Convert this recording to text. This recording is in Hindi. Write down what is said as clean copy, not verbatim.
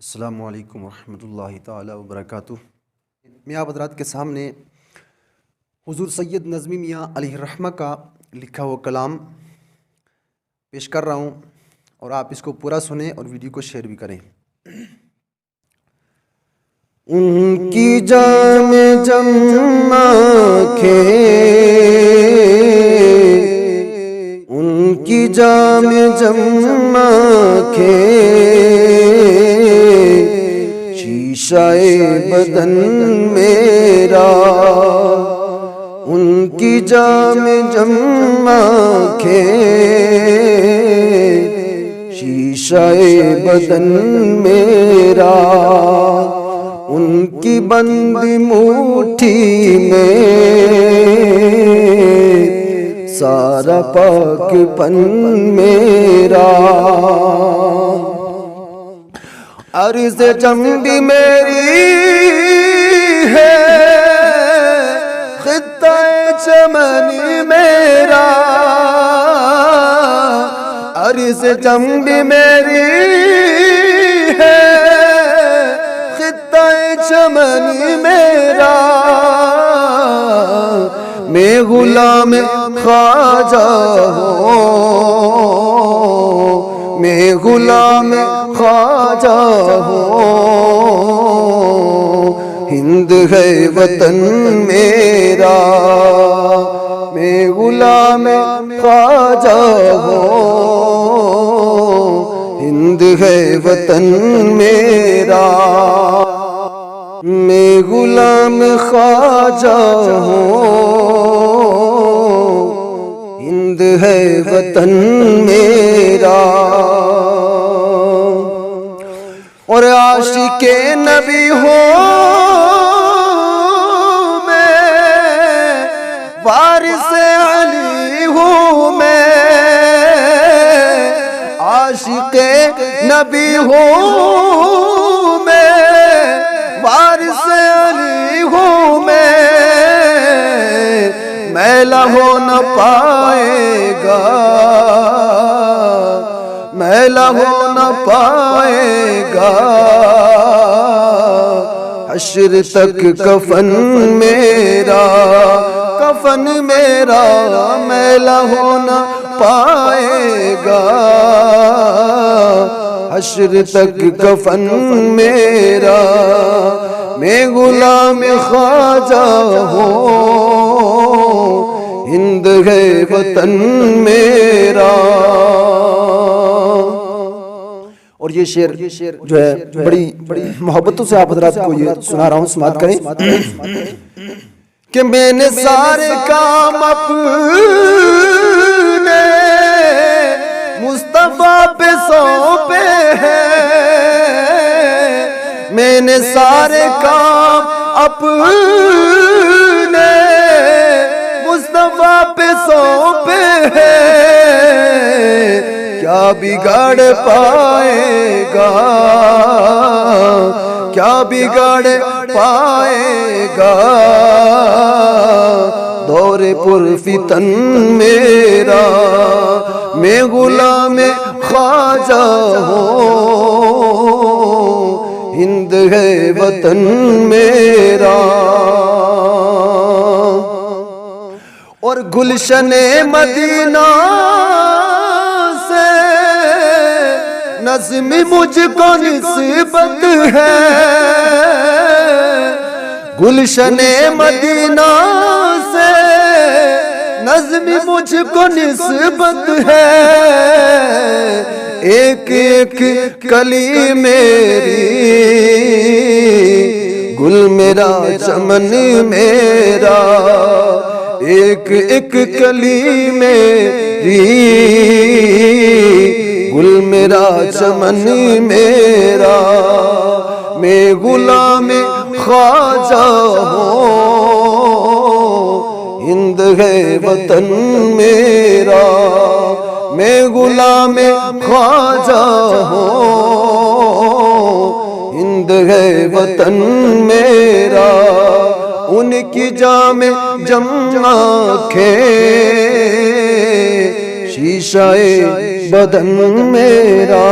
अस्सलामु अलैकुम वरहमतुल्लाहि ताला वबरकातुह। मैं आप हज़रात के सामने हुज़ूर सैयद नज़मी मियाँ अलैहिर्रहमा का लिखा हुआ कलाम पेश कर रहा हूँ और आप इसको पूरा सुने और वीडियो को शेयर भी करें। उनकी जाम जम आँखें, उनकी जाम जम आँखें, शीशाए बदन मेरा। उनकी जाम जम आँखें, शीशाए बदन मेरा। उनकी बंद मुट्ठी में सारा पाकपन मेरा। अर्ज़ जम भी मेरी है, ख़ित्ता-ए चमन मेरा। अर्ज़ जम भी मेरी है, ख़ित्ता-ए चमन मेरा। मैं गुलाम ख्वाजा हूँ, मैं गुलाम ख्वाजा हूँ। हिंद है वतन मेरा, मैं गुलाम ख्वाजा हूँ। हिंद है वतन मेरा, मैं गुलाम ख्वाजा हूँ। हिंद है वतन मेरा। और आशिके नबी हो मैं, वारिसे अली हूँ मैं। आशिके नबी हो मैं, वारिसे अली हूँ मैं। मैला हो न पाएगा, मैला हो न पाएगा। हश्र तक कफन मेरा, कफन मेरा मैला हो न पाएगा। हश्र तक कफन मेरा, मैं गुलाम ख्वाजा हूँ। हिंद है वतन मेरा। और ये शेर जो है बड़ी मोहब्बतों से आप हज़रात को ये सुना रहा हूँ, समाअत करें। कि मैंने सारे काम अपने मुस्तफा पे सौंपे हैं। मैंने सारे काम अपने मुस्तफा पे सौंपे हैं। क्या बिगाड़ पाएगा, क्या बिगाड़ पाएगा। दौरे पुरफितन मेरा, मैं गुलाम ख्वाजा हूँ। हिंद है वतन मेरा। और गुलशने मदीना से नज़्म मुझको निस्बत है। गुलशने मदीना से नज़्म मुझको निस्बत है। एक एक कली मेरी, गुल मेरा चमन मेरा। एक एक कली मेरी, गुल मेरा चमन मेरा। मैं गुलाम ख्वाजा हूँ। हिंद है वतन मेरा, मैं गुलाम ख्वाजा हूँ। हिंद है वतन मेरा। उनकी जाम जम आँखें, शीशाए बदन मेरा।